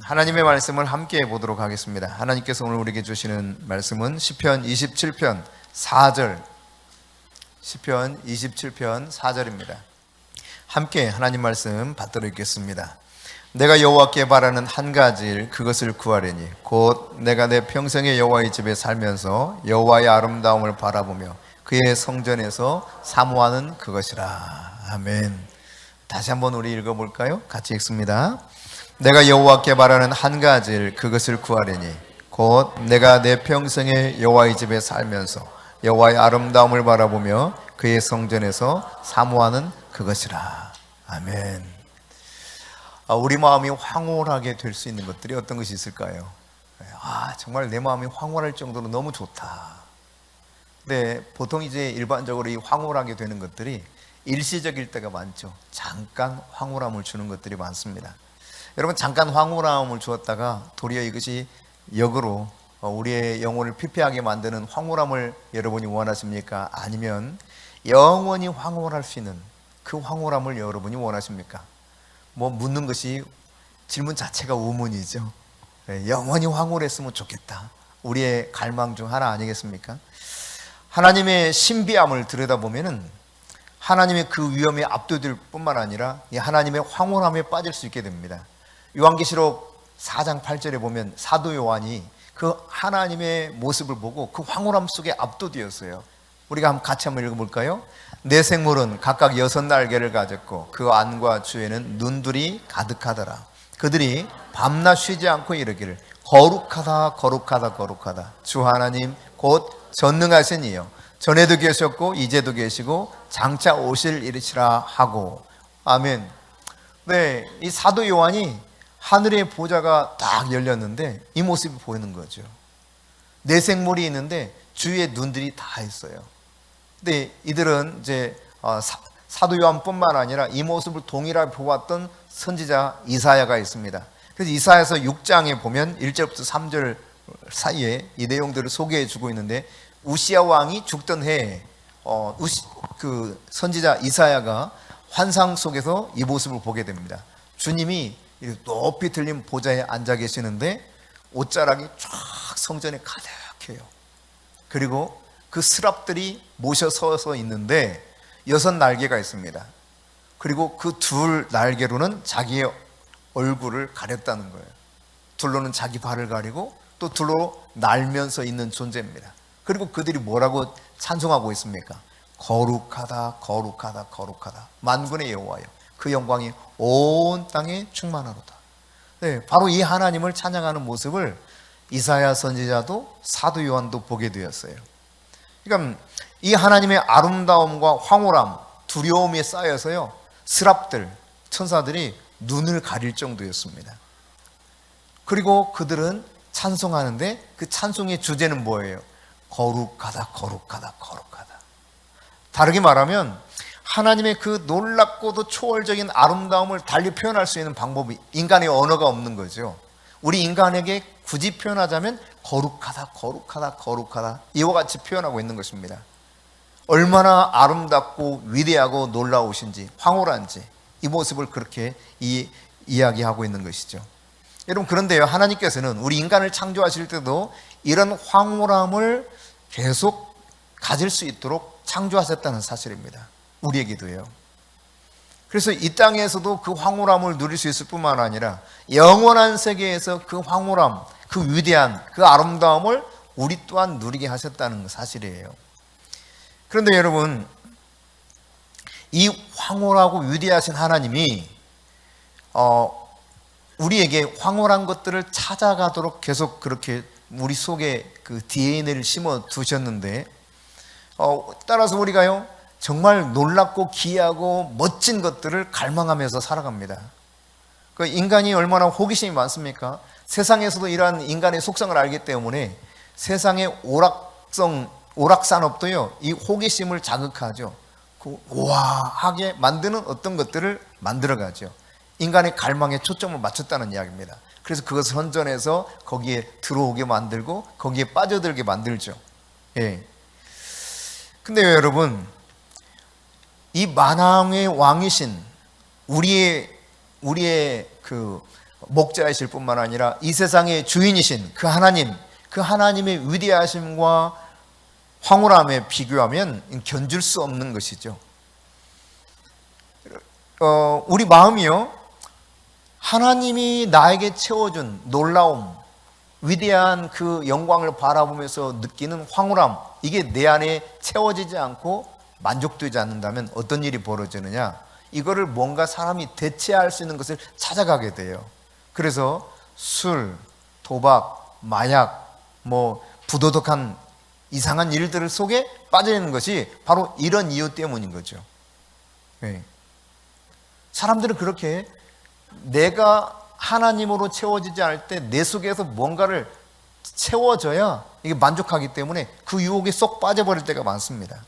하나님의 말씀을 함께 보도록 하겠습니다. 하나님께서 오늘 우리에게 주시는 말씀은 시편 27편 4절, 시편 27편 4절입니다. 함께 하나님 말씀 받들어 읽겠습니다. 내가 여호와께 바라는 한 가지 일 그것을 구하려니 곧 내가 내 평생의 여호와의 집에 살면서 여호와의 아름다움을 바라보며 그의 성전에서 사모하는 그것이라. 아멘. 다시 한번 우리 읽어볼까요? 같이 읽습니다. 내가 여호와께 바라는 한 가지 일 그것을 구하려니 곧 내가 내 평생의 여호와의 집에 살면서 여호와의 아름다움을 바라보며 그의 성전에서 사모하는 그것이라. 아멘. 우리 마음이 황홀하게 될 수 있는 것들이 어떤 것이 있을까요? 정말 내 마음이 황홀할 정도로 너무 좋다. 근데 보통 이제 일반적으로 이 황홀하게 되는 것들이 일시적일 때가 많죠. 잠깐 황홀함을 주는 것들이 많습니다. 여러분, 잠깐 황홀함을 주었다가 도리어 이것이 역으로 우리의 영혼을 피폐하게 만드는 황홀함을 여러분이 원하십니까? 아니면 영원히 황홀할 수 있는 그 황홀함을 여러분이 원하십니까? 묻는 것이 질문 자체가 우문이죠. 영원히 황홀했으면 좋겠다. 우리의 갈망 중 하나 아니겠습니까? 하나님의 신비함을 들여다보면은 하나님의 그 위험에 압도될 뿐만 아니라 하나님의 황홀함에 빠질 수 있게 됩니다. 요한계시록 4장 8절에 보면 사도 요한이 그 하나님의 모습을 보고 그 황홀함 속에 압도되었어요. 우리가 같이 한번 읽어볼까요? 내 생물은 각각 6날개를 가졌고 그 안과 주에는 눈들이 가득하더라. 그들이 밤낮 쉬지 않고 이르기를 거룩하다 거룩하다 거룩하다 주 하나님 곧 전능하신 이여 전에도 계셨고 이제도 계시고 장차 오실 이르시라 하고. 아멘. 네, 이 사도 요한이 하늘의 보좌가 딱 열렸는데 이 모습이 보이는 거죠. 내 생물이 있는데 주위에 눈들이 다 있어요. 근데 이들은 이제 사도 요한뿐만 아니라 이 모습을 동일하게 보았던 선지자 이사야가 있습니다. 그래서 이사야서 6장에 보면 1절부터 3절 사이에 이 내용들을 소개해 주고 있는데, 우시야 왕이 죽던 해에 그 선지자 이사야가 환상 속에서 이 모습을 보게 됩니다. 주님이 높이 들린 보좌에 앉아 계시는데 옷자락이 쫙 성전에 가득해요. 그리고 그 스랍들이 모셔 서서 있는데 6날개가 있습니다. 그리고 그 2날개로는 자기의 얼굴을 가렸다는 거예요. 둘로는 자기 발을 가리고 또 둘로 날면서 있는 존재입니다. 그리고 그들이 뭐라고 찬송하고 있습니까? 거룩하다 거룩하다 거룩하다 만군의 여호와여 그 영광이 온 땅에 충만하로다. 네, 바로 이 하나님을 찬양하는 모습을 이사야 선지자도 사도 요한도 보게 되었어요. 그러니까 이 하나님의 아름다움과 황홀함, 두려움에 쌓여서요 스랍들, 천사들이 눈을 가릴 정도였습니다. 그리고 그들은 찬송하는데 그 찬송의 주제는 뭐예요? 거룩하다 거룩하다 거룩하다. 다르게 말하면 하나님의 그 놀랍고도 초월적인 아름다움을 달리 표현할 수 있는 방법이 인간의 언어가 없는 거죠. 우리 인간에게 굳이 표현하자면 거룩하다 거룩하다 거룩하다 이와 같이 표현하고 있는 것입니다. 얼마나 아름답고 위대하고 놀라우신지 황홀한지 이 모습을 그렇게 이야기하고 있는 것이죠. 여러분, 그런데요, 하나님께서는 우리 인간을 창조하실 때도 이런 황홀함을 계속 가질 수 있도록 창조하셨다는 사실입니다. 우리에게도요. 그래서 이 땅에서도 그 황홀함을 누릴 수 있을 뿐만 아니라 영원한 세계에서 그 황홀함, 그 위대한 그 아름다움을 우리 또한 누리게 하셨다는 사실이에요. 그런데 여러분, 이 황홀하고 위대하신 하나님이 우리에게 황홀한 것들을 찾아가도록 계속 그렇게 우리 속에 그 DNA를 심어 두셨는데, 따라서 우리가요 정말 놀랍고 기이하고 멋진 것들을 갈망하면서 살아갑니다. 그 인간이 얼마나 호기심이 많습니까? 세상에서도 이러한 인간의 속성을 알기 때문에 세상의 오락산업도요 이 호기심을 자극하죠. 그 우아하게 만드는 어떤 것들을 만들어가죠. 인간의 갈망에 초점을 맞췄다는 이야기입니다. 그래서 그것을 선전해서 거기에 들어오게 만들고 거기에 빠져들게 만들죠. 예. 근데 여러분, 이 만왕의 왕이신 우리의 그 목자이실 뿐만 아니라 이 세상의 주인이신 그 하나님, 그 하나님의 위대하심과 황홀함에 비교하면 견줄 수 없는 것이죠. 우리 마음이요, 하나님이 나에게 채워준 놀라움, 위대한 그 영광을 바라보면서 느끼는 황홀함, 이게 내 안에 채워지지 않고 만족되지 않는다면 어떤 일이 벌어지느냐? 이거를 뭔가 사람이 대체할 수 있는 것을 찾아가게 돼요. 그래서 술, 도박, 마약, 부도덕한 이상한 일들 속에 빠져 있는 것이 바로 이런 이유 때문인 거죠. 네. 사람들은 그렇게 내가 하나님으로 채워지지 않을 때 내 속에서 뭔가를 채워져야 이게 만족하기 때문에 그 유혹에 쏙 빠져버릴 때가 많습니다.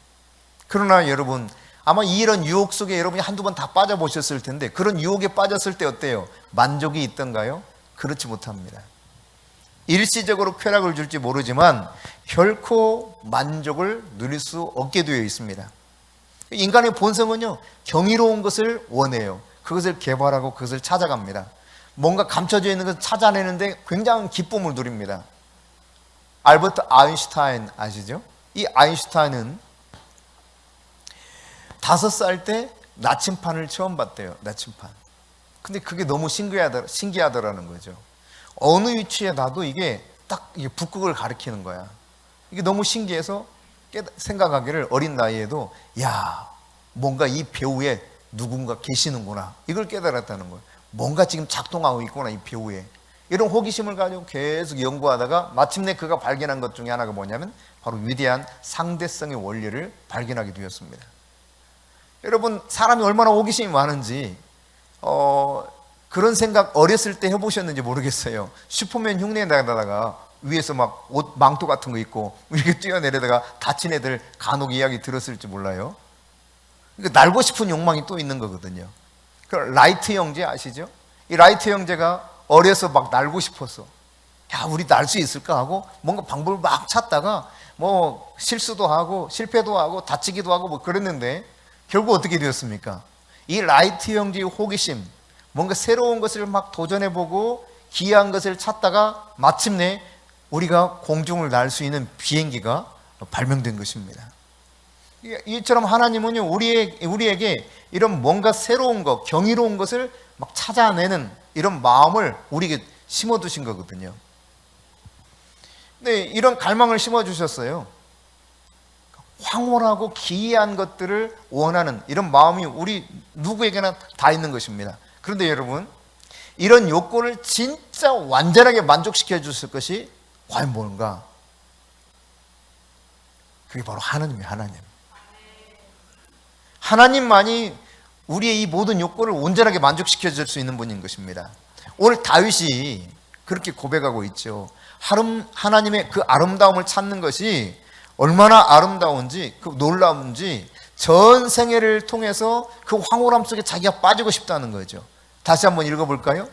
그러나 여러분, 아마 이런 유혹 속에 여러분이 한두 번 다 빠져보셨을 텐데 그런 유혹에 빠졌을 때 어때요? 만족이 있던가요? 그렇지 못합니다. 일시적으로 쾌락을 줄지 모르지만 결코 만족을 누릴 수 없게 되어 있습니다. 인간의 본성은요, 경이로운 것을 원해요. 그것을 개발하고 그것을 찾아갑니다. 뭔가 감춰져 있는 것을 찾아내는데 굉장한 기쁨을 누립니다. 알버트 아인슈타인 아시죠? 이 아인슈타인은 5살 때 나침판을 처음 봤대요. 나침판. 근데 그게 너무 신기하더라는 거죠. 어느 위치에 놔도 이게 딱 북극을 가리키는 거야. 이게 너무 신기해서 생각하기를 어린 나이에도 야, 뭔가 이 배후에 누군가 계시는구나, 이걸 깨달았다는 거예요. 뭔가 지금 작동하고 있구나, 이 배후에. 이런 호기심을 가지고 계속 연구하다가 마침내 그가 발견한 것 중에 하나가 뭐냐면 바로 위대한 상대성의 원리를 발견하게 되었습니다. 여러분, 사람이 얼마나 호기심이 많은지 그런 생각 어렸을 때 해보셨는지 모르겠어요. 슈퍼맨 흉내 나다가 위에서 막 옷 망토 같은 거 입고 이렇게 뛰어내려다가 다친 애들 간혹 이야기 들었을지 몰라요. 그러니까 날고 싶은 욕망이 또 있는 거거든요. 그 라이트 형제 아시죠? 이 라이트 형제가 어려서 막 날고 싶었어. 야, 우리 날 수 있을까 하고 뭔가 방법을 막 찾다가 실수도 하고 실패도 하고 다치기도 하고 그랬는데 결국 어떻게 되었습니까? 이 라이트 형제의 호기심, 뭔가 새로운 것을 막 도전해보고 기이한 것을 찾다가 마침내 우리가 공중을 날 수 있는 비행기가 발명된 것입니다. 이처럼 하나님은요, 우리에게 이런 뭔가 새로운 것, 경이로운 것을 막 찾아내는 이런 마음을 우리에게 심어두신 거거든요. 근데 이런 갈망을 심어주셨어요. 황홀하고 기이한 것들을 원하는 이런 마음이 우리 누구에게나 다 있는 것입니다. 그런데 여러분, 이런 욕구를 진짜 완전하게 만족시켜 주실 것이 과연 뭔가? 그게 바로 하나님이에요. 하나님만이 우리의 이 모든 욕구를 온전하게 만족시켜 줄 수 있는 분인 것입니다. 오늘 다윗이 그렇게 고백하고 있죠. 하나님의 그 아름다움을 찾는 것이 얼마나 아름다운지, 그 놀라운지 전 생애를 통해서 그 황홀함 속에 자기가 빠지고 싶다는 거죠. 다시 한번 읽어볼까요?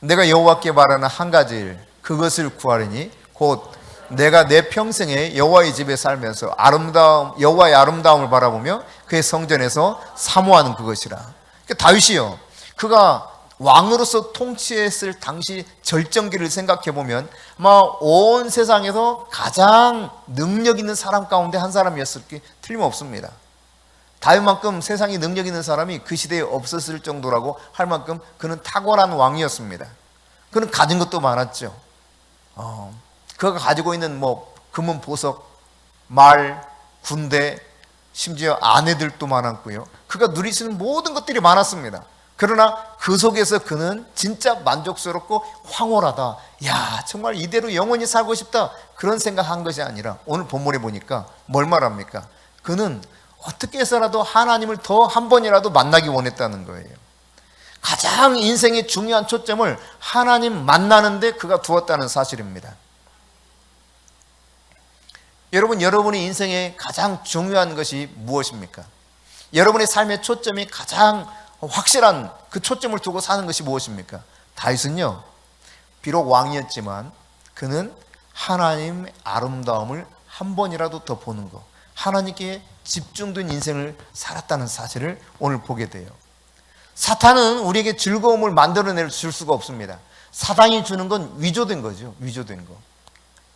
내가 여호와께 바라는 한 가지 일, 그것을 구하리니 곧 내가 내 평생에 여호와의 집에 살면서 여호와의 아름다움을 바라보며 그의 성전에서 사모하는 그것이라. 그러니까 다윗이요, 그가 왕으로서 통치했을 당시 절정기를 생각해 보면 아마 온 세상에서 가장 능력 있는 사람 가운데 한 사람이었을 게 틀림없습니다. 다윗만큼 세상에 능력 있는 사람이 그 시대에 없었을 정도라고 할 만큼 그는 탁월한 왕이었습니다. 그는 가진 것도 많았죠. 그가 가지고 있는 금은 보석, 말, 군대, 심지어 아내들도 많았고요. 그가 누릴 수 있는 모든 것들이 많았습니다. 그러나 그 속에서 그는 진짜 만족스럽고 황홀하다, 야, 정말 이대로 영원히 살고 싶다, 그런 생각한 것이 아니라 오늘 본문에 보니까 뭘 말합니까? 그는 어떻게 해서라도 하나님을 더 한 번이라도 만나기 원했다는 거예요. 가장 인생의 중요한 초점을 하나님 만나는 데 그가 두었다는 사실입니다. 여러분, 여러분의 인생의 가장 중요한 것이 무엇입니까? 여러분의 삶의 초점이 가장 확실한 그 초점을 두고 사는 것이 무엇입니까? 다윗은요, 비록 왕이었지만 그는 하나님의 아름다움을 한 번이라도 더 보는 것, 하나님께 집중된 인생을 살았다는 사실을 오늘 보게 돼요. 사탄은 우리에게 즐거움을 만들어낼 줄 수가 없습니다. 사단이 주는 건 위조된 거죠. 위조된 거.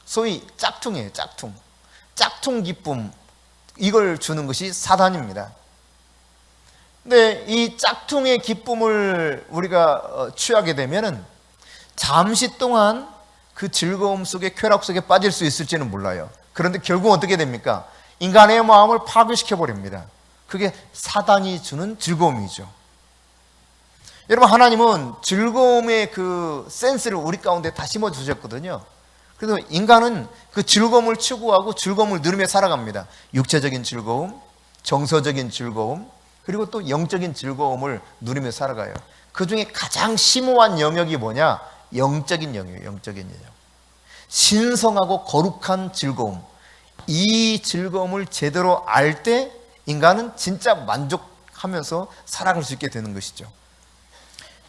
소위 짝퉁이에요. 짝퉁. 짝퉁 기쁨, 이걸 주는 것이 사단입니다. 근데 이 짝퉁의 기쁨을 우리가 취하게 되면은 잠시 동안 그 즐거움 속에, 쾌락 속에 빠질 수 있을지는 몰라요. 그런데 결국 어떻게 됩니까? 인간의 마음을 파괴시켜 버립니다. 그게 사단이 주는 즐거움이죠. 여러분, 하나님은 즐거움의 그 센스를 우리 가운데 다 심어 주셨거든요. 그래서 인간은 그 즐거움을 추구하고 즐거움을 누리며 살아갑니다. 육체적인 즐거움, 정서적인 즐거움, 그리고 또 영적인 즐거움을 누리며 살아가요. 그 중에 가장 심오한 영역이 뭐냐? 영적인 영역이에요. 영적인 영역. 신성하고 거룩한 즐거움. 이 즐거움을 제대로 알 때 인간은 진짜 만족하면서 살아갈 수 있게 되는 것이죠.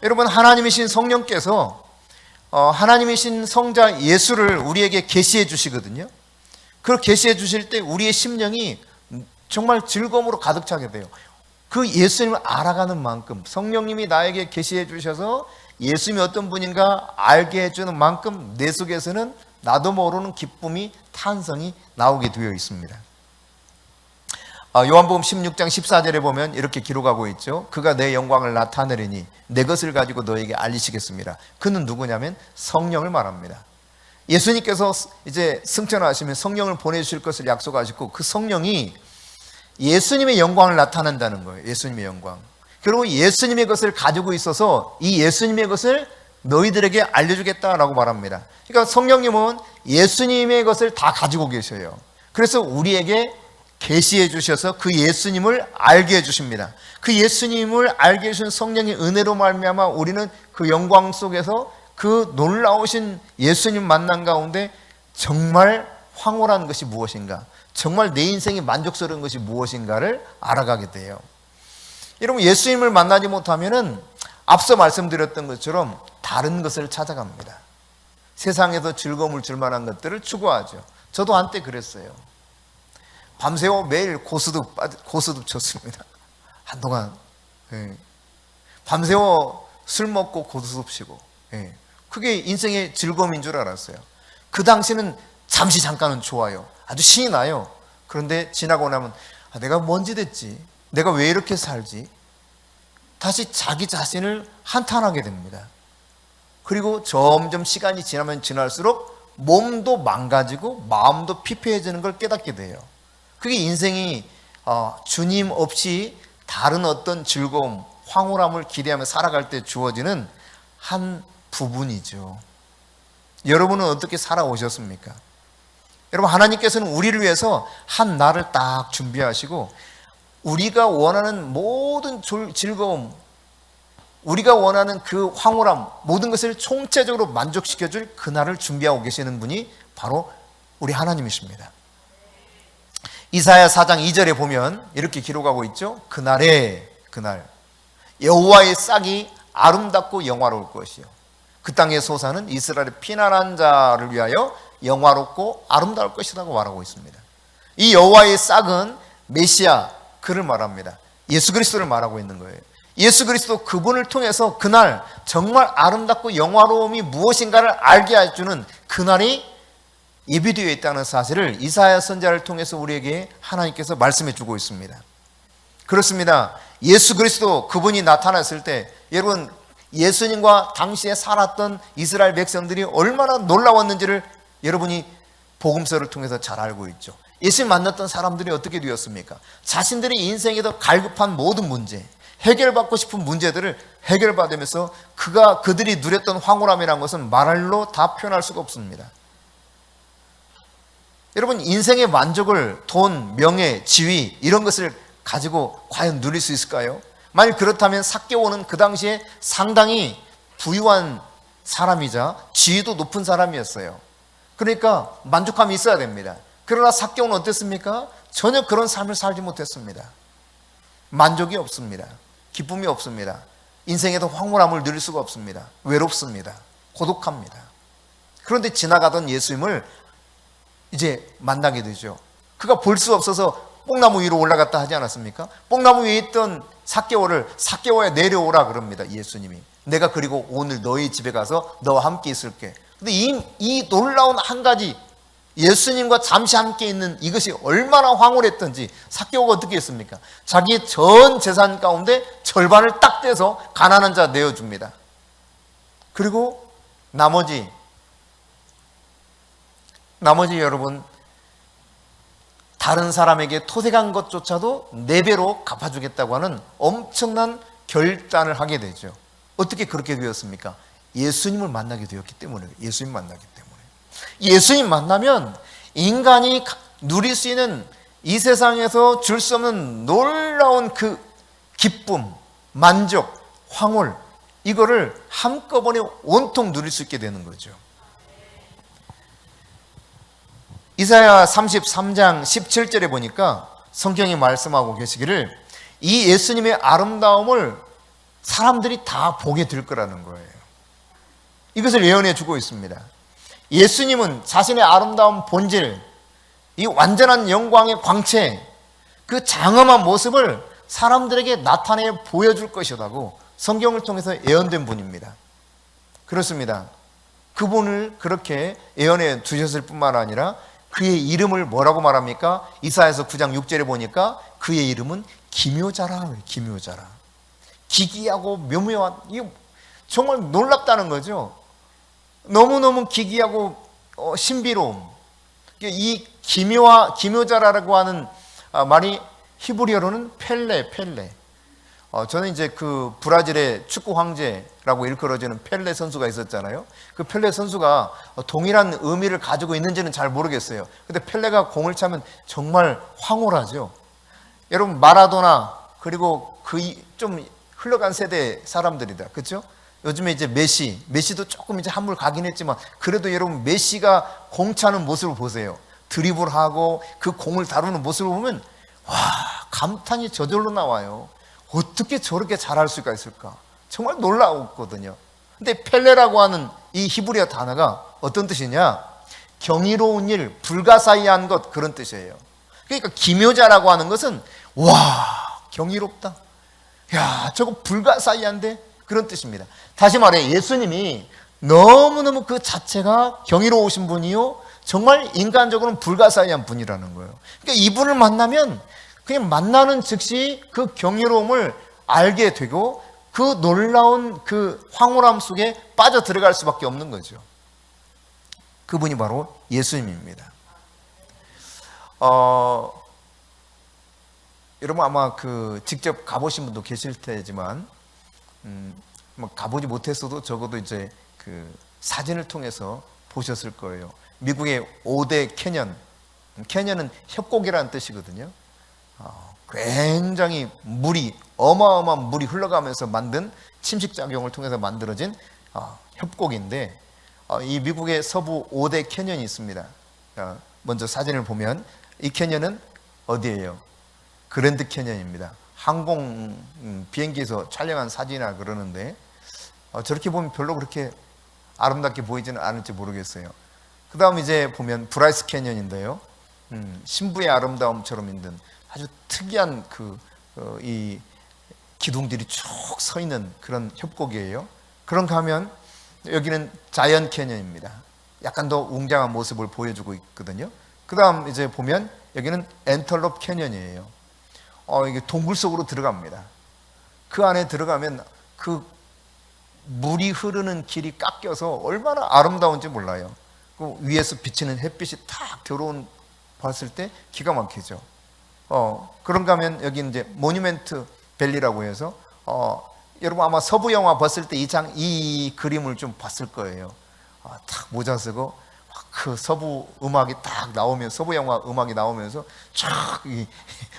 여러분, 하나님이신 성령께서 하나님이신 성자 예수를 우리에게 계시해 주시거든요. 그걸 계시해 주실 때 우리의 심령이 정말 즐거움으로 가득 차게 돼요. 그 예수님을 알아가는 만큼, 성령님이 나에게 계시해 주셔서 예수님이 어떤 분인가 알게 해주는 만큼 내 속에서는 나도 모르는 기쁨이, 탄성이 나오게 되어 있습니다. 요한복음 16장 14절에 보면 이렇게 기록하고 있죠. 그가 내 영광을 나타내리니 내 것을 가지고 너에게 알리시겠습니다. 그는 누구냐면 성령을 말합니다. 예수님께서 이제 승천하시면 성령을 보내주실 것을 약속하시고, 그 성령이 예수님의 영광을 나타낸다는 거예요. 예수님의 영광. 그리고 예수님의 것을 가지고 있어서 이 예수님의 것을 너희들에게 알려주겠다라고 말합니다. 그러니까 성령님은 예수님의 것을 다 가지고 계셔요. 그래서 우리에게 계시해 주셔서 그 예수님을 알게 해 주십니다. 그 예수님을 알게 해주신 성령의 은혜로 말미암아 우리는 그 영광 속에서 그 놀라우신 예수님 만난 가운데 정말 황홀한 것이 무엇인가, 정말 내 인생이 만족스러운 것이 무엇인가를 알아가게 돼요. 여러분, 예수님을 만나지 못하면은 앞서 말씀드렸던 것처럼 다른 것을 찾아갑니다. 세상에서 즐거움을 줄 만한 것들을 추구하죠. 저도 한때 그랬어요. 밤새워 매일 고스톱 쳤습니다. 한동안. 밤새워 술 먹고 고스톱 치고. 그게 인생의 즐거움인 줄 알았어요. 그 당시는 잠시 잠깐은 좋아요. 아주 신이 나요. 그런데 지나고 나면 내가 뭔지 됐지? 내가 왜 이렇게 살지? 다시 자기 자신을 한탄하게 됩니다. 그리고 점점 시간이 지나면 지날수록 몸도 망가지고 마음도 피폐해지는 걸 깨닫게 돼요. 그게 인생이 주님 없이 다른 어떤 즐거움, 황홀함을 기대하며 살아갈 때 주어지는 한 부분이죠. 여러분은 어떻게 살아오셨습니까? 여러분, 하나님께서는 우리를 위해서 한 날을 딱 준비하시고 우리가 원하는 모든 즐거움, 우리가 원하는 그 황홀함, 모든 것을 총체적으로 만족시켜줄 그날을 준비하고 계시는 분이 바로 우리 하나님이십니다. 이사야 4장 2절에 보면 이렇게 기록하고 있죠. 그날 여호와의 싹이 아름답고 영화로울 것이요, 그 땅의 소사는 이스라엘의 피난한 자를 위하여 영화롭고 아름다울 것이라고 말하고 있습니다. 이 여호와의 싹은 메시아, 그를 말합니다. 예수 그리스도를 말하고 있는 거예요. 예수 그리스도, 그분을 통해서 그날 정말 아름답고 영화로움이 무엇인가를 알게 해주는 그날이 예비되어 있다는 사실을 이사야 선지자를 통해서 우리에게 하나님께서 말씀해 주고 있습니다. 그렇습니다. 예수 그리스도, 그분이 나타났을 때 여러분, 예수님과 당시에 살았던 이스라엘 백성들이 얼마나 놀라웠는지를 여러분이 복음서를 통해서 잘 알고 있죠. 예수님 만났던 사람들이 어떻게 되었습니까? 자신들의 인생에서 갈급한 모든 문제, 해결받고 싶은 문제들을 해결받으면서 그들이 누렸던 황홀함이라는 것은 말로 다 표현할 수가 없습니다. 여러분, 인생의 만족을 돈, 명예, 지위 이런 것을 가지고 과연 누릴 수 있을까요? 만약 그렇다면 삭개오는 그 당시에 상당히 부유한 사람이자 지위도 높은 사람이었어요. 그러니까 만족함이 있어야 됩니다. 그러나 삭개오는 어땠습니까? 전혀 그런 삶을 살지 못했습니다. 만족이 없습니다. 기쁨이 없습니다. 인생에도 황홀함을 누릴 수가 없습니다. 외롭습니다. 고독합니다. 그런데 지나가던 예수님을 이제 만나게 되죠. 그가 볼 수 없어서 뽕나무 위로 올라갔다 하지 않았습니까? 뽕나무 위에 있던 삭개오야 내려오라 그럽니다. 예수님이. 내가 그리고 오늘 너희 집에 가서 너와 함께 있을게. 근데 이 놀라운 한 가지, 예수님과 잠시 함께 있는 이것이 얼마나 황홀했던지 삭개오가 어떻게 했습니까? 자기 전 재산 가운데 절반을 딱 떼서 가난한 자 내어줍니다. 그리고 나머지 여러분, 다른 사람에게 토색한 것조차도 4배로 갚아주겠다고 하는 엄청난 결단을 하게 되죠. 어떻게 그렇게 되었습니까? 예수님을 만나게 되었기 때문에. 예수님 만나기 때문에. 예수님 만나면 인간이 누릴 수 있는 이 세상에서 줄 수 없는 놀라운 그 기쁨, 만족, 황홀, 이거를 한꺼번에 온통 누릴 수 있게 되는 거죠. 이사야 33장 17절에 보니까 성경이 말씀하고 계시기를 이 예수님의 아름다움을 사람들이 다 보게 될 거라는 거예요. 이것을 예언해 주고 있습니다. 예수님은 자신의 아름다운 본질, 이 완전한 영광의 광채, 그 장엄한 모습을 사람들에게 나타내 보여줄 것이라고 성경을 통해서 예언된 분입니다. 그렇습니다. 그분을 그렇게 예언해 주셨을 뿐만 아니라 그의 이름을 뭐라고 말합니까? 이사야서 9장 6절에 보니까 그의 이름은 기묘자라. 기묘자라. 기기하고 묘묘한, 이게 정말 놀랍다는 거죠. 너무너무 기기하고 신비로움. 이 기묘자라고 하는 말이 히브리어로는 펠레. 저는 이제 그 브라질의 축구 황제라고 일컬어지는 펠레 선수가 있었잖아요. 그 펠레 선수가 동일한 의미를 가지고 있는지는 잘 모르겠어요. 근데 펠레가 공을 차면 정말 황홀하죠. 여러분, 마라도나, 그리고 그 좀 흘러간 세대 사람들이다. 그렇죠? 요즘에 이제 메시도 조금 이제 한물 가긴 했지만 그래도 여러분, 메시가 공 차는 모습을 보세요. 드리블하고 그 공을 다루는 모습을 보면 와, 감탄이 저절로 나와요. 어떻게 저렇게 잘할 수가 있을까? 정말 놀라웠거든요. 근데 펠레라고 하는 이 히브리어 단어가 어떤 뜻이냐? 경이로운 일, 불가사의한 것, 그런 뜻이에요. 그러니까 기묘자라고 하는 것은 와, 경이롭다. 야, 저거 불가사의한데? 그런 뜻입니다. 다시 말해, 예수님이 너무너무 그 자체가 경이로우신 분이요, 정말 인간적으로는 불가사의한 분이라는 거예요. 그러니까 이분을 만나면 그냥 만나는 즉시 그 경이로움을 알게 되고 그 놀라운 그 황홀함 속에 빠져 들어갈 수밖에 없는 거죠. 그분이 바로 예수님입니다. 여러분 아마 그 직접 가보신 분도 계실 테지만 뭐 가보지 못했어도 적어도 이제 그 사진을 통해서 보셨을 거예요. 미국의 5대 캐년은 협곡이라는 뜻이거든요. 굉장히 어마어마한 물이 흘러가면서 만든 침식작용을 통해서 만들어진 협곡인데, 이 미국의 서부 5대 캐년이 있습니다. 먼저 사진을 보면 이 캐년은 어디예요? 그랜드 캐년입니다. 항공 비행기에서 촬영한 사진이라 그러는데 저렇게 보면 별로 그렇게 아름답게 보이지는 않을지 모르겠어요. 그 다음 이제 보면 브라이스 캐년인데요. 신부의 아름다움처럼 있는 아주 특이한 이 기둥들이 쭉 서 있는 그런 협곡이에요. 그런가 하면 여기는 자이언 캐년입니다. 약간 더 웅장한 모습을 보여주고 있거든요. 그 다음 이제 보면 여기는 엔털롭 캐년이에요. 이게 동굴 속으로 들어갑니다. 그 안에 들어가면 그 물이 흐르는 길이 깎여서 얼마나 아름다운지 몰라요. 그 위에서 비치는 햇빛이 탁 들어온 봤을 때 기가 막히죠. 그런가 하면 여기 이제 모뉴멘트 밸리라고 해서 여러분 아마 서부 영화 봤을 때 이 그림을 좀 봤을 거예요. 탁 모자 쓰고 그 서부 음악이 딱 나오면 서부 영화 음악이 나오면서 쫙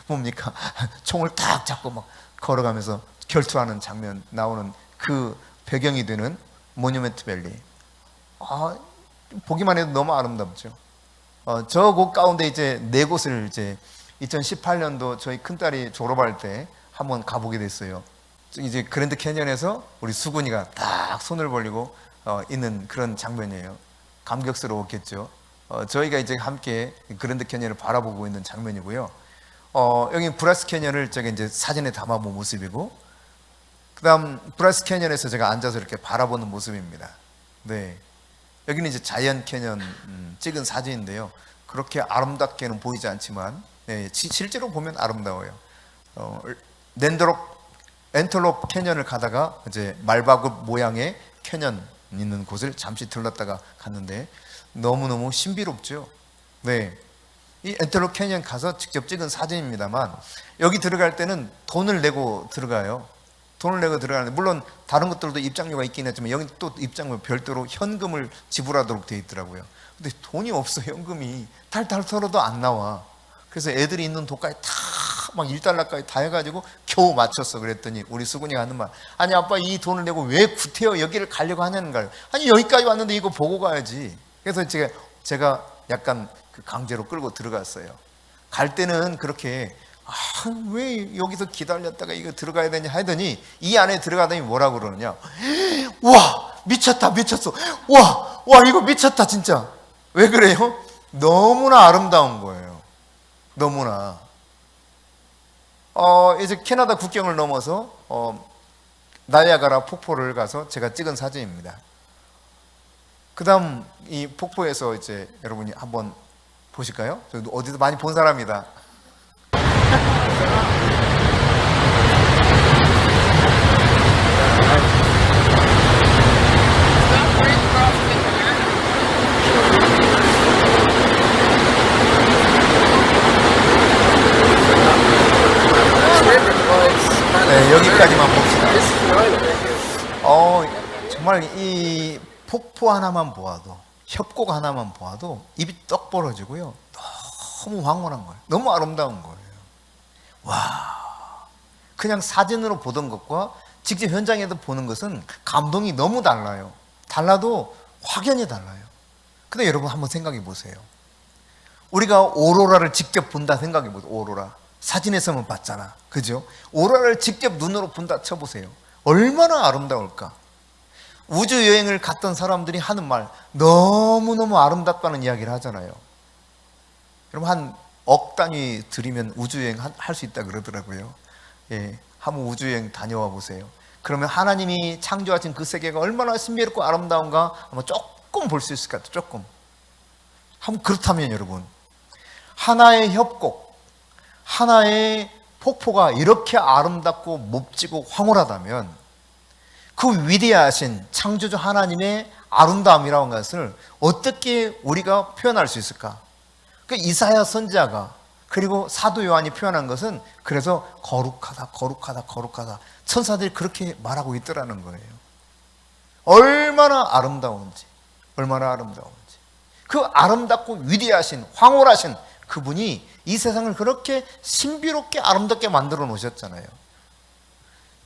뭡니까 총을 딱 잡고 막 걸어가면서 결투하는 장면 나오는 그 배경이 되는 모뉴멘트 밸리. 보기만 해도 너무 아름답죠. 저 곳 가운데 이제 4곳을 이제 2018년도 저희 큰딸이 졸업할 때 한번 가보게 됐어요. 이제 그랜드 캐년에서 우리 수근이가 딱 손을 벌리고 있는 그런 장면이에요. 감격스러웠겠죠. 저희가 이제 함께 그랜드 캐년을 바라보고 있는 장면이고요. 여기 브라스 캐년을 제가 이제 사진에 담아본 모습이고, 그다음 브라스 캐년에서 제가 앉아서 이렇게 바라보는 모습입니다. 네, 여기는 이제 자이언트 캐년 찍은 사진인데요. 그렇게 아름답게는 보이지 않지만, 네, 실제로 보면 아름다워요. 엔텔롭 캐년을 가다가 이제 말바굽 모양의 캐년 있는 곳을 잠시 들렀다가 갔는데 너무너무 신비롭죠. 네, 이 엔텔롭 캐년 가서 직접 찍은 사진입니다만, 여기 들어갈 때는 돈을 내고 들어가요. 돈을 내고 들어가는데, 물론 다른 것들도 입장료가 있긴 했지만 여기 또 입장료 별도로 현금을 지불하도록 되어 있더라고요. 근데 돈이 없어. 현금이 탈탈 털어도 안 나와. 그래서 애들이 있는 돈까지 다 막 1달러까지 다 해가지고 겨우 맞췄어. 그랬더니 우리 수근이가 하는 말, 아니 아빠 이 돈을 내고 왜 구태여 여기를 가려고 하냐는 거예요. 아니 여기까지 왔는데 이거 보고 가야지. 그래서 제가 약간 강제로 끌고 들어갔어요. 갈 때는 그렇게 왜 여기서 기다렸다가 이거 들어가야 되냐 하더니, 이 안에 들어가더니 뭐라고 그러느냐, 와 미쳤다, 미쳤어, 와 이거 미쳤다 진짜. 왜 그래요? 너무나 아름다운 거예요. 너무나. 이제 캐나다 국경을 넘어서 나이아가라 폭포를 가서 제가 찍은 사진입니다. 그 다음 이 폭포에서 이제 여러분이 한번 보실까요? 저 어디서 많이 본 사람이다. 네, 여기까지만 봅시다. 정말 이 폭포 하나만 보아도, 협곡 하나만 보아도 입이 떡 벌어지고요. 너무 황홀한 거예요. 너무 아름다운 거예요. 와, 그냥 사진으로 보던 것과 직접 현장에서 보는 것은 감동이 너무 달라요. 달라도 확연히 달라요. 근데 여러분 한번 생각해 보세요. 우리가 오로라를 직접 본다 생각해 보세요. 오로라 사진에서만 봤잖아, 그죠? 오로라를 직접 눈으로 본다 쳐보세요. 얼마나 아름다울까. 우주 여행을 갔던 사람들이 하는 말, 너무너무 아름답다는 이야기를 하잖아요. 여러분 한 억 단위 들이면 우주여행 할 수 있다 그러더라고요. 예, 한번 우주여행 다녀와 보세요. 그러면 하나님이 창조하신 그 세계가 얼마나 신비롭고 아름다운가 아마 조금 볼 수 있을 것 같아요. 조금. 한번 그렇다면 여러분, 하나의 협곡, 하나의 폭포가 이렇게 아름답고 멋지고 황홀하다면 그 위대하신 창조주 하나님의 아름다움이라는 것을 어떻게 우리가 표현할 수 있을까? 그 이사야 선지자가 그리고 사도 요한이 표현한 것은, 그래서 거룩하다, 거룩하다, 거룩하다, 천사들이 그렇게 말하고 있더라는 거예요. 얼마나 아름다운지, 얼마나 아름다운지. 그 아름답고 위대하신, 황홀하신 그분이 이 세상을 그렇게 신비롭게 아름답게 만들어 놓으셨잖아요.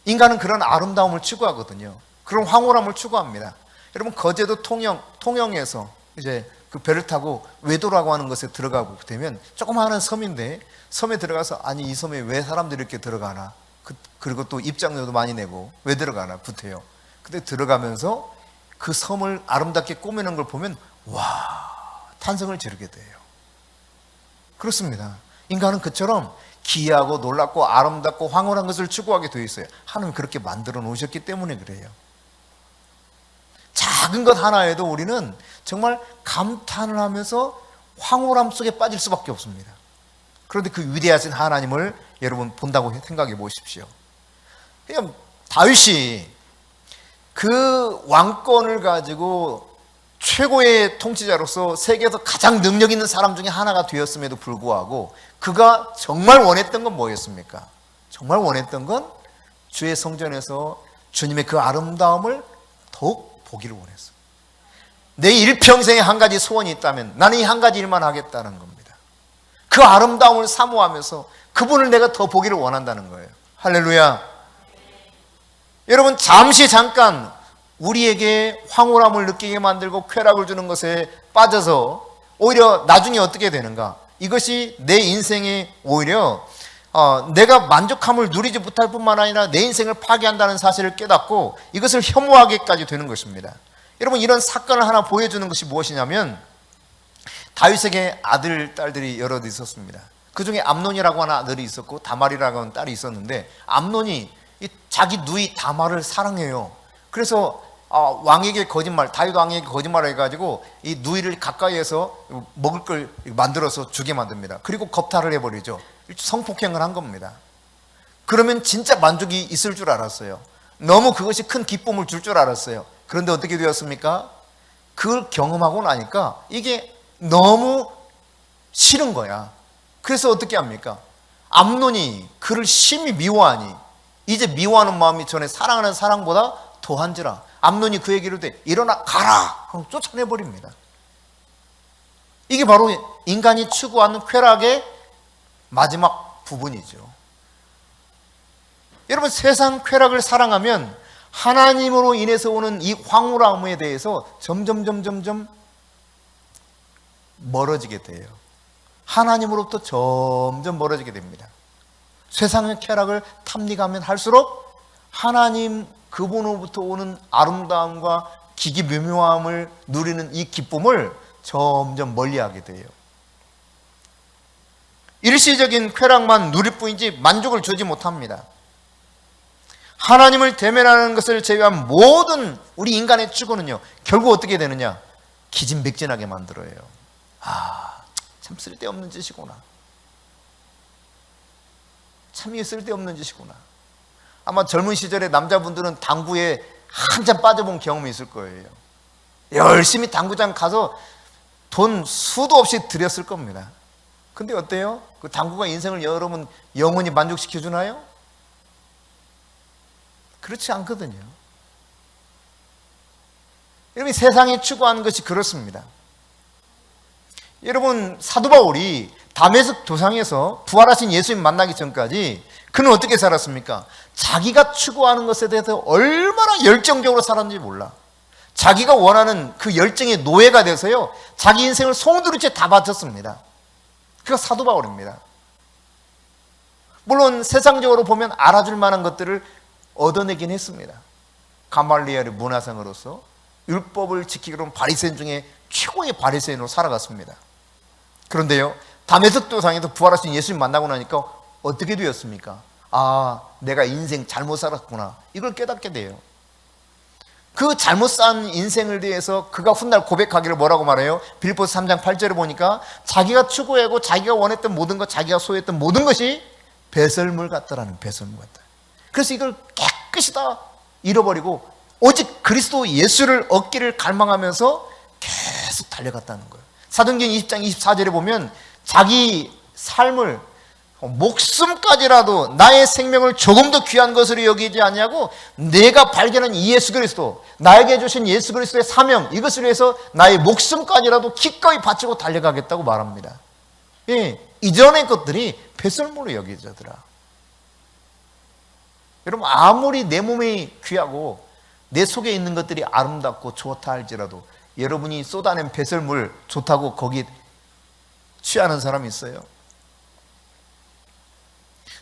인간은 그런 아름다움을 추구하거든요. 그런 황홀함을 추구합니다. 여러분 거제도 통영에서 이제 그 배를 타고 외도라고 하는 것에 들어가고 되면 조그마한 섬인데, 섬에 들어가서 아니 이 섬에 왜 사람들이 이렇게 들어가나, 그리고 또 입장료도 많이 내고 왜 들어가나 부태요. 근데 들어가면서 그 섬을 아름답게 꾸미는 걸 보면 와, 탄성을 지르게 돼요. 그렇습니다. 인간은 그처럼 기이하고 놀랍고 아름답고 황홀한 것을 추구하게 되어 있어요. 하나님이 그렇게 만들어 놓으셨기 때문에 그래요. 작은 것 하나에도 우리는 정말 감탄을 하면서 황홀함 속에 빠질 수밖에 없습니다. 그런데 그 위대하신 하나님을 여러분 본다고 생각해 보십시오. 그냥 다윗이 그 왕권을 가지고 최고의 통치자로서 세계에서 가장 능력 있는 사람 중에 하나가 되었음에도 불구하고 그가 정말 원했던 건 뭐였습니까? 정말 원했던 건 주의 성전에서 주님의 그 아름다움을 더욱 보기를 원했어. 내 일평생에 한 가지 소원이 있다면 나는 이 한 가지 일만 하겠다는 겁니다. 그 아름다움을 사모하면서 그분을 내가 더 보기를 원한다는 거예요. 할렐루야. 여러분 잠깐 우리에게 황홀함을 느끼게 만들고 쾌락을 주는 것에 빠져서 오히려 나중에 어떻게 되는가? 이것이 내 인생에 오히려 내가 만족함을 누리지 못할 뿐만 아니라 내 인생을 파괴한다는 사실을 깨닫고 이것을 혐오하게까지 되는 것입니다. 여러분 이런 사건을 하나 보여주는 것이 무엇이냐면, 다윗에게 아들, 딸들이 여럿 있었습니다. 그 중에 암논이라고 하는 아들이 있었고 다말이라고 하는 딸이 있었는데, 암논이 자기 누이 다말을 사랑해요. 그래서 왕에게 거짓말, 다윗 왕에게 거짓말을 해가지고 이 누이를 가까이에서 먹을 걸 만들어서 주게 만듭니다. 그리고 겁탈을 해버리죠. 성폭행을 한 겁니다. 그러면 진짜 만족이 있을 줄 알았어요. 너무 그것이 큰 기쁨을 줄 줄 알았어요. 그런데 어떻게 되었습니까? 그걸 경험하고 나니까 이게 너무 싫은 거야. 그래서 어떻게 합니까? 암논이 그를 심히 미워하니 이제 미워하는 마음이 전에 사랑하는 사랑보다 더한지라 암논이 그에게 이르되 일어나 가라 하고 쫓아내버립니다. 이게 바로 인간이 추구하는 쾌락의 마지막 부분이죠. 여러분, 세상 쾌락을 사랑하면 하나님으로 인해서 오는 이 황홀함에 대해서 점점 멀어지게 돼요. 하나님으로부터 점점 멀어지게 됩니다. 세상의 쾌락을 탐닉하면 할수록 하나님 그분으로부터 오는 아름다움과 기기묘묘함을 누리는 이 기쁨을 점점 멀리하게 돼요. 일시적인 쾌락만 누릴 뿐이지 만족을 주지 못합니다. 하나님을 대면하는 것을 제외한 모든 우리 인간의 추구는요, 결국 어떻게 되느냐? 기진맥진하게 만들어요. 참 쓸데없는 짓이구나. 참 이게 쓸데없는 짓이구나. 아마 젊은 시절에 남자분들은 당구에 한참 빠져본 경험이 있을 거예요. 열심히 당구장 가서 돈 수도 없이 들였을 겁니다. 근데 어때요? 그 당구가 인생을 여러분 영원히 만족시켜 주나요? 그렇지 않거든요. 여러분, 세상에 추구하는 것이 그렇습니다. 여러분, 사도 바울이 다메섹 도상에서 부활하신 예수님 만나기 전까지 그는 어떻게 살았습니까? 자기가 추구하는 것에 대해서 얼마나 열정적으로 살았는지 몰라. 자기가 원하는 그 열정의 노예가 돼서요, 자기 인생을 송두리째 다 바쳤습니다. 그가 사도 바울입니다. 물론 세상적으로 보면 알아줄 만한 것들을 얻어내긴 했습니다. 가말리엘의 문화생으로서 율법을 지키기로는 바리새인 중에 최고의 바리새인으로 살아갔습니다. 그런데요, 다메섹 도상에서 부활하신 예수님 만나고 나니까 어떻게 되었습니까? 내가 인생 잘못 살았구나, 이걸 깨닫게 돼요. 그 잘못 산 인생을 대해서 그가 훗날 고백하기를 뭐라고 말해요? 빌립보서 3장 8절에 보니까 자기가 추구하고 자기가 원했던 모든 것, 자기가 소유했던 모든 것이 배설물 같다라는, 배설물 같다. 그래서 이걸 깨끗이 다 잃어버리고 오직 그리스도 예수를 얻기를 갈망하면서 계속 달려갔다는 거예요. 사도행전 20장 24절에 보면 자기 삶을 목숨까지라도 나의 생명을 조금 더 귀한 것으로 여기지 않냐고, 내가 발견한 이 예수 그리스도, 나에게 주신 예수 그리스도의 사명, 이것을 위해서 나의 목숨까지라도 기꺼이 바치고 달려가겠다고 말합니다. 예, 이전의 것들이 배설물로 여겨지더라. 여러분, 아무리 내 몸이 귀하고 내 속에 있는 것들이 아름답고 좋다 할지라도 여러분이 쏟아낸 배설물 좋다고 거기 취하는 사람이 있어요?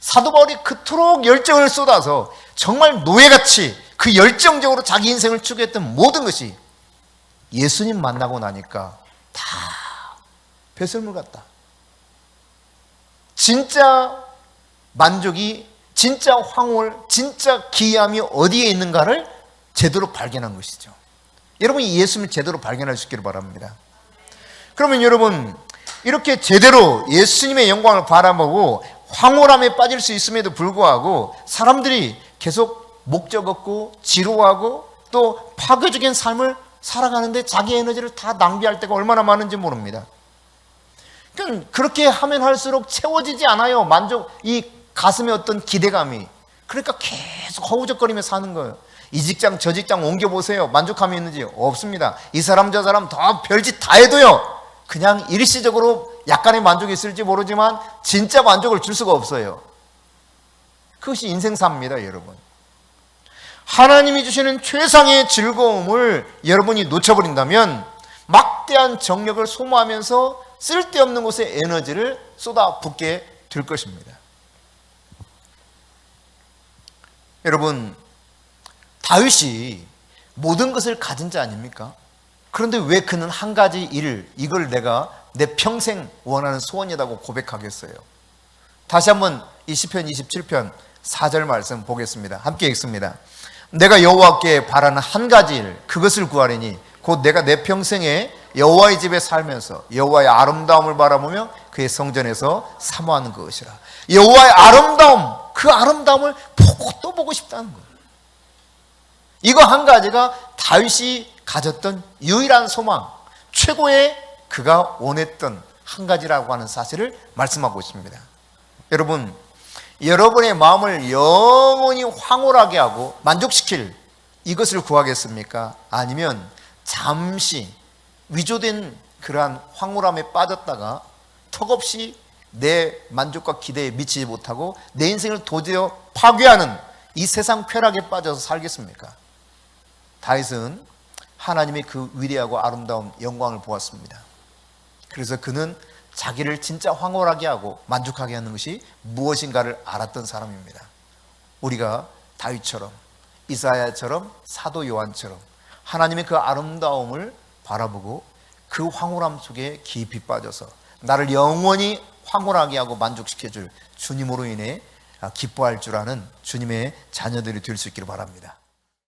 사도 바울이 그토록 열정을 쏟아서 정말 노예같이 그 열정적으로 자기 인생을 추구했던 모든 것이 예수님 만나고 나니까 다 배설물 같다. 진짜 만족이, 진짜 황홀, 진짜 기이함이 어디에 있는가를 제대로 발견한 것이죠. 여러분이 예수님을 제대로 발견할 수 있기를 바랍니다. 그러면 여러분, 이렇게 제대로 예수님의 영광을 바라보고 황홀함에 빠질 수 있음에도 불구하고 사람들이 계속 목적 없고 지루하고 또 파괴적인 삶을 살아가는데 자기 에너지를 다 낭비할 때가 얼마나 많은지 모릅니다. 그러니까 그렇게 하면 할수록 채워지지 않아요. 이 가슴에 어떤 기대감이. 그러니까 계속 허우적거리며 사는 거예요. 이 직장 저 직장 옮겨보세요. 만족함이 있는지? 없습니다. 이 사람 저 사람 다 별짓 다 해도요, 그냥 일시적으로 약간의 만족이 있을지 모르지만 진짜 만족을 줄 수가 없어요. 그것이 인생사입니다, 여러분. 하나님이 주시는 최상의 즐거움을 여러분이 놓쳐버린다면 막대한 정력을 소모하면서 쓸데없는 곳에 에너지를 쏟아붓게 될 것입니다. 여러분, 다윗이 모든 것을 가진 자 아닙니까? 그런데 왜 그는 한 가지 이걸 내가 내 평생 원하는 소원이라고 고백하겠어요? 다시 한번 이 시편 27편 4절 말씀 보겠습니다. 함께 읽습니다. 내가 여호와께 바라는 한 가지 일, 그것을 구하리니 곧 내가 내 평생에 여호와의 집에 살면서 여호와의 아름다움을 바라보며 그의 성전에서 사모하는 것이라. 여호와의 아름다움, 그 아름다움을 보고 또 보고 싶다는 거예요. 이거 한 가지가 다윗이 가졌던 유일한 소망, 최고의 그가 원했던 한 가지라고 하는 사실을 말씀하고 있습니다. 여러분, 여러분의 마음을 영원히 황홀하게 하고 만족시킬 이것을 구하겠습니까? 아니면 잠시 위조된 그러한 황홀함에 빠졌다가 턱없이 내 만족과 기대에 미치지 못하고 내 인생을 도저히 파괴하는 이 세상 쾌락에 빠져서 살겠습니까? 다윗은 하나님의 그 위대하고 아름다운 영광을 보았습니다. 그래서 그는 자기를 진짜 황홀하게 하고 만족하게 하는 것이 무엇인가를 알았던 사람입니다. 우리가 다윗처럼, 이사야처럼, 사도 요한처럼 하나님의 그 아름다움을 바라보고 그 황홀함 속에 깊이 빠져서 나를 영원히 황홀하게 하고 만족시켜줄 주님으로 인해 기뻐할 줄 아는 주님의 자녀들이 될 수 있기를 바랍니다.